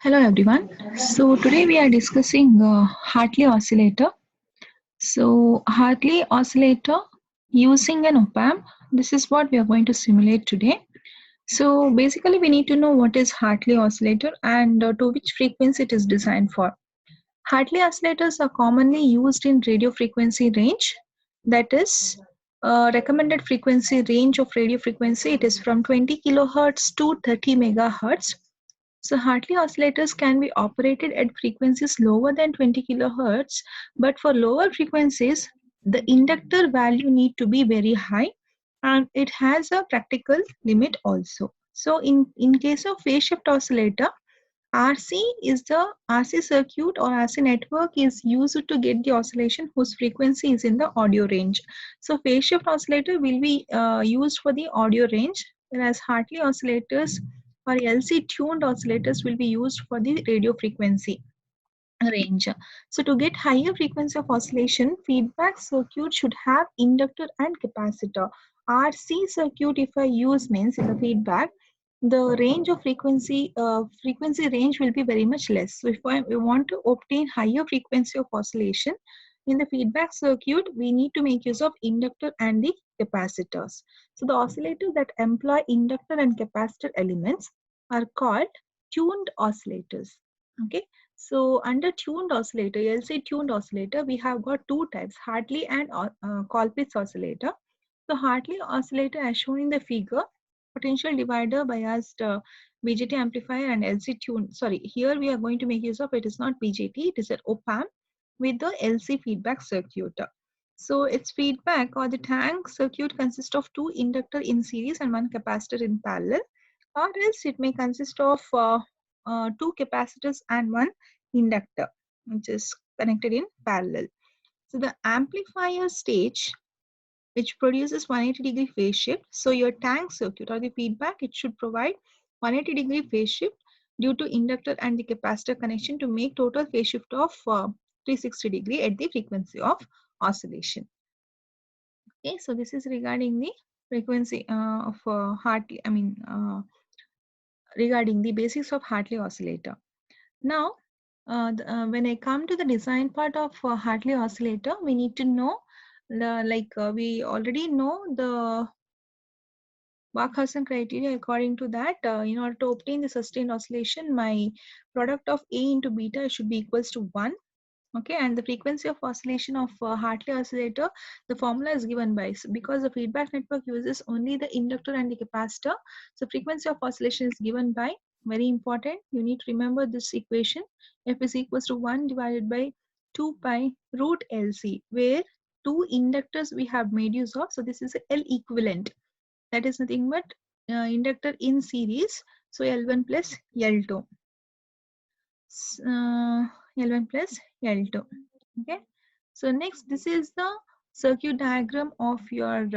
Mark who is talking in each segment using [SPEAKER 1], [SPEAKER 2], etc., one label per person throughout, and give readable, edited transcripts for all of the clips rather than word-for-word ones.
[SPEAKER 1] Hello everyone. So today we are discussing Hartley oscillator. So Hartley oscillator using an op-amp. This is what we are going to simulate today. So basically we need to know what is Hartley oscillator and to which frequency it is designed for. Hartley oscillators are commonly used in radio frequency range. That is recommended frequency range of radio frequency. It is from 20 kilohertz to 30 megahertz. So Hartley oscillators can be operated at frequencies lower than 20 kilohertz, but for lower frequencies, the inductor value need to be very high and it has a practical limit also. So in case of phase shift oscillator, RC circuit or RC network is used to get the oscillation whose frequency is in the audio range. So phase shift oscillator will be used for the audio range, whereas Hartley oscillators or LC tuned oscillators will be used for the radio frequency range. So to get higher frequency of oscillation, feedback circuit should have inductor and capacitor. RC circuit, if I use, means in the feedback, the range of frequency range will be very much less. So if we want to obtain higher frequency of oscillation in the feedback circuit, we need to make use of inductor and the capacitors. So the oscillators that employ inductor and capacitor elements are called tuned oscillators. Okay. So under tuned oscillator, LC tuned oscillator, we have got two types, Hartley and Colpitts oscillator. So Hartley oscillator as shown in the figure, potential divider biased BJT amplifier and LC tune. Sorry, here we are going to make use of, it is not BJT, it is an op-amp with the LC feedback circuit. So its feedback or the tank circuit consists of two inductor in series and one capacitor in parallel, or else it may consist of two capacitors and one inductor which is connected in parallel. So the amplifier stage which produces 180-degree phase shift. So your tank circuit or the feedback, it should provide 180-degree phase shift due to inductor and the capacitor connection to make total phase shift of 360-degree at the frequency of oscillation. Okay, so this is regarding the frequency of Hartley, regarding the basics of Hartley oscillator. Now, when I come to the design part of Hartley oscillator, we need to know we already know the Barkhausen criteria. According to that, in order to obtain the sustained oscillation, my product of A into beta should be equals to 1. Okay, and the frequency of oscillation of Hartley oscillator, the formula is given by, because the feedback network uses only the inductor and the capacitor, so frequency of oscillation is given by, very important, you need to remember this equation, F is equals to 1 divided by 2 pi root LC, where two inductors we have made use of, so this is a L equivalent, that is nothing but inductor in series, so L1 plus L2. L1 plus L2. Okay. So next, this is the circuit diagram of your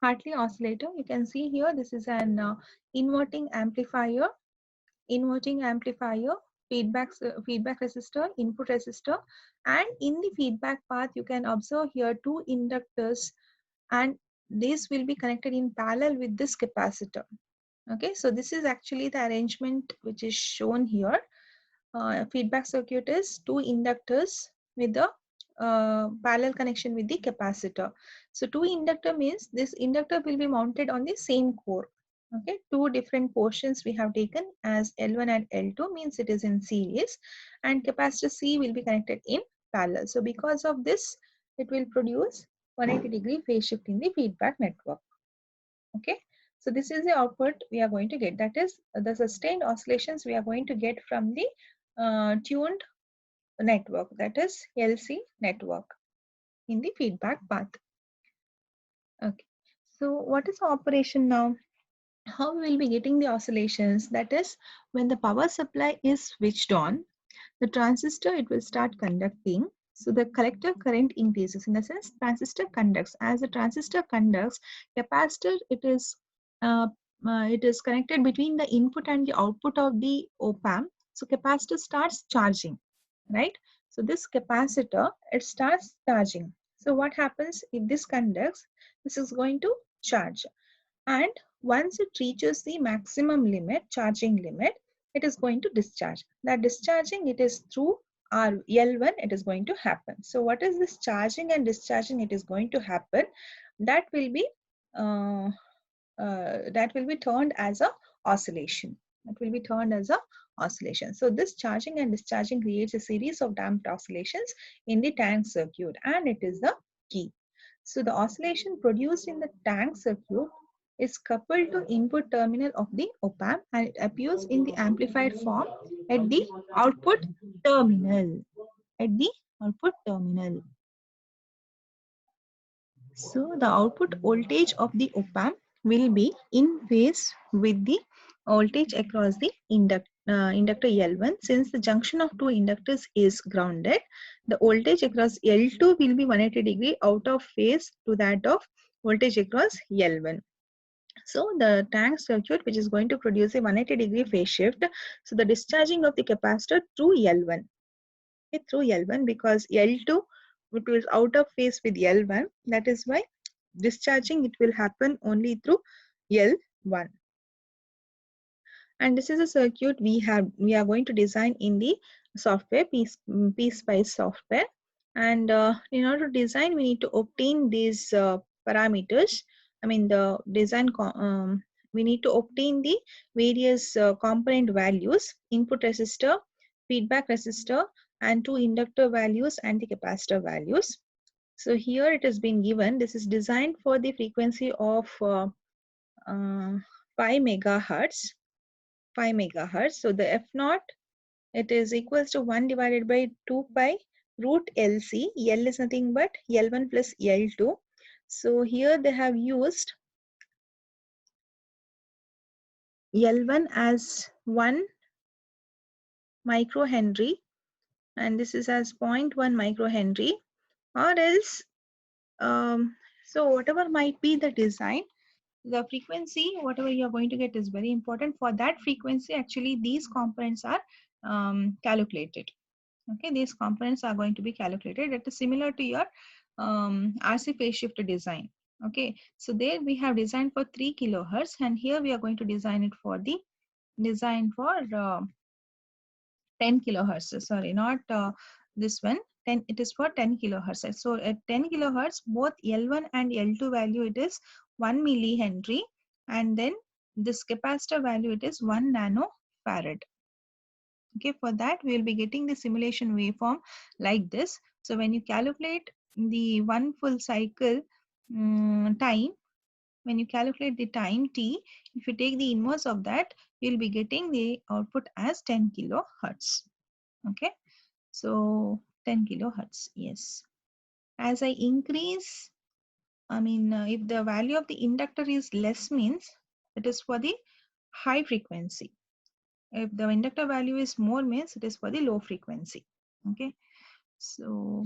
[SPEAKER 1] Hartley oscillator. You can see here, this is an inverting amplifier, feedback resistor, input resistor, and in the feedback path, you can observe here two inductors, and this will be connected in parallel with this capacitor. Okay, so this is actually the arrangement which is shown here. Feedback circuit is two inductors with the parallel connection with the capacitor. So two inductor means this inductor will be mounted on the same core. Okay, two different portions we have taken as L1 and L2 means it is in series, and capacitor C will be connected in parallel. So because of this, it will produce 180-degree phase shift in the feedback network. Okay, so this is the output we are going to get, that is the sustained oscillations we are going to get from the tuned network, that is LC network in the feedback path. Okay, so what is the operation now? How we will be getting the oscillations? That is, when the power supply is switched on, the transistor, it will start conducting. So the collector current increases, in the sense transistor conducts. As the transistor conducts, capacitor, it is connected between the input and the output of the op-amp. So capacitor starts charging, right? So this capacitor, it starts charging. So what happens if this conducts? This is going to charge, and once it reaches the maximum limit, charging limit, it is going to discharge. That discharging, it is through our L1, it is going to happen. So what is this charging and discharging it is going to happen? That will be turned as a oscillation. It will be turned as a oscillation. So this charging and discharging creates a series of damped oscillations in the tank circuit, and it is the key. So the oscillation produced in the tank circuit is coupled to input terminal of the op-amp, and it appears in the amplified form at the output terminal. At the output terminal. So the output voltage of the op-amp will be in phase with the voltage across the inductor L1. Since the junction of two inductors is grounded, the voltage across L2 will be 180 degree out of phase to that of voltage across L1. So the tank circuit, which is going to produce a 180 degree phase shift. So the discharging of the capacitor through L1. Through L1, because L2 it was out of phase with L1. That is why discharging it will happen only through L1. And this is a circuit we are going to design in the software PSpice software. And in order to design, we need to obtain these parameters. I mean the design. We need to obtain the various component values: input resistor, feedback resistor, and two inductor values and the capacitor values. So here it has been given. This is designed for the frequency of 5 megahertz. 5 megahertz. So the F naught, it is equals to 1 divided by 2 pi root LC. L is nothing but L1 plus L2. So here they have used L1 as 1 microhenry, and this is as 0.1 microhenry, or else so whatever might be the design, the frequency whatever you are going to get is very important. For that frequency, actually these components are calculated. Okay, these components are going to be calculated. It is similar to your RC phase shift design. Okay, so there we have designed for 3 kilohertz, and here we are going to design it for the 10 kilohertz. Sorry, not this one. 10. It is for 10 kilohertz. So at 10 kilohertz, both L1 and L2 value it is 1 millihenry, and then this capacitor value it is 1 nanofarad. Okay, for that we will be getting the simulation waveform like this. So when you calculate the one full cycle time, when you calculate the time t, if you take the inverse of that, you will be getting the output as 10 kilohertz. Okay, so 10 kilohertz, yes. As I increase, if the value of the inductor is less, means it is for the high frequency. If the inductor value is more, means it is for the low frequency. Okay, so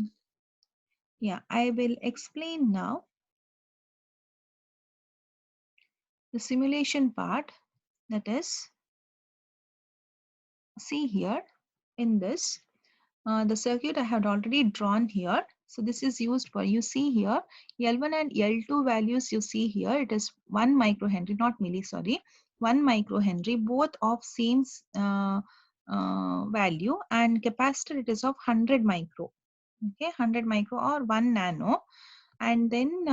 [SPEAKER 1] yeah, I will explain now the simulation part. That is, see here in this the circuit I have already drawn here. So this is used for, you see here, L1 and L2 values you see here, it is 1 microhenry, not milli, sorry, 1 microhenry, both of same value, and capacitor it is of 100 micro. Okay, 100 micro or 1 nano. And then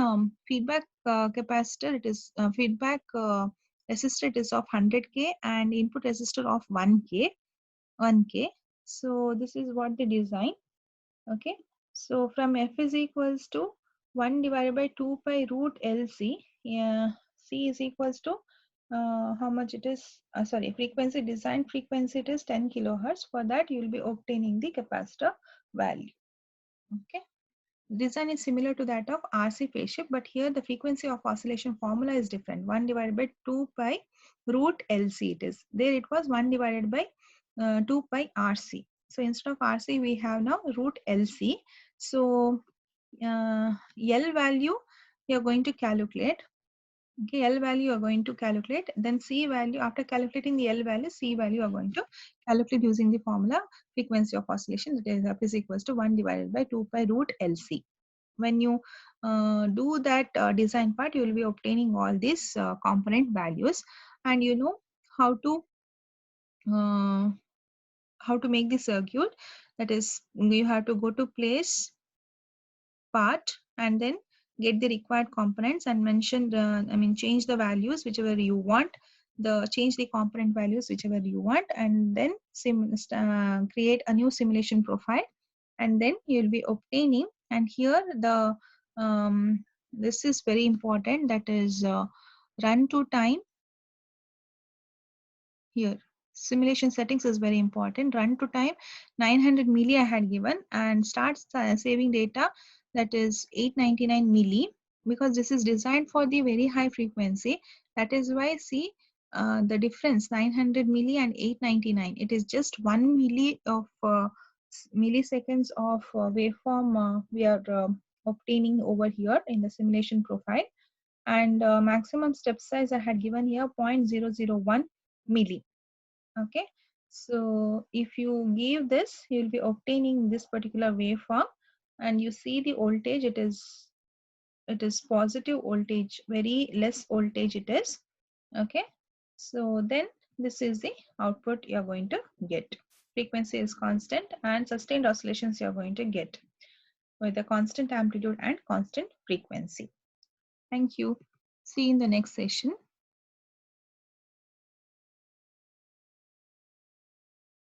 [SPEAKER 1] feedback capacitor, it is feedback resistor, it is of 100k, and input resistor of 1k. So this is what the design. Okay, so from F is equals to 1 divided by 2 pi root LC. C is equals to how much it is, sorry, frequency, design frequency it is 10 kilohertz. For that you will be obtaining the capacitor value. Okay, design is similar to that of RC phase shift, but here the frequency of oscillation formula is different. 1 divided by 2 pi root LC it is. There it was 1 divided by 2 pi RC. So instead of RC, we have now root LC. So L value you are going to calculate. Okay, L value you are going to calculate. Then C value, after calculating the L value, C value you are going to calculate using the formula frequency of oscillation, that is F is equals to 1 divided by 2 pi root LC. When you do that design part, you will be obtaining all these component values, and you know how to how to make the circuit. That is, you have to go to place, part, and then get the required components and mention the, change the values whichever you want, change the component values whichever you want, and then create a new simulation profile, and then you'll be obtaining. And here the this is very important, that is run to time. Here simulation settings is very important. Run to time 900 milli I had given, and start saving data, that is 899 milli, because this is designed for the very high frequency. That is why, see, the difference 900 milli and 899, it is just 1 milli of milliseconds of waveform we are obtaining over here in the simulation profile. And maximum step size I had given here 0.001 milli. Okay, so if you give this, you'll be obtaining this particular waveform, and you see the voltage, it is positive voltage, very less voltage it is. Okay, so then this is the output you're going to get. Frequency is constant and sustained oscillations you're going to get with a constant amplitude and constant frequency. Thank you. See you in the next session.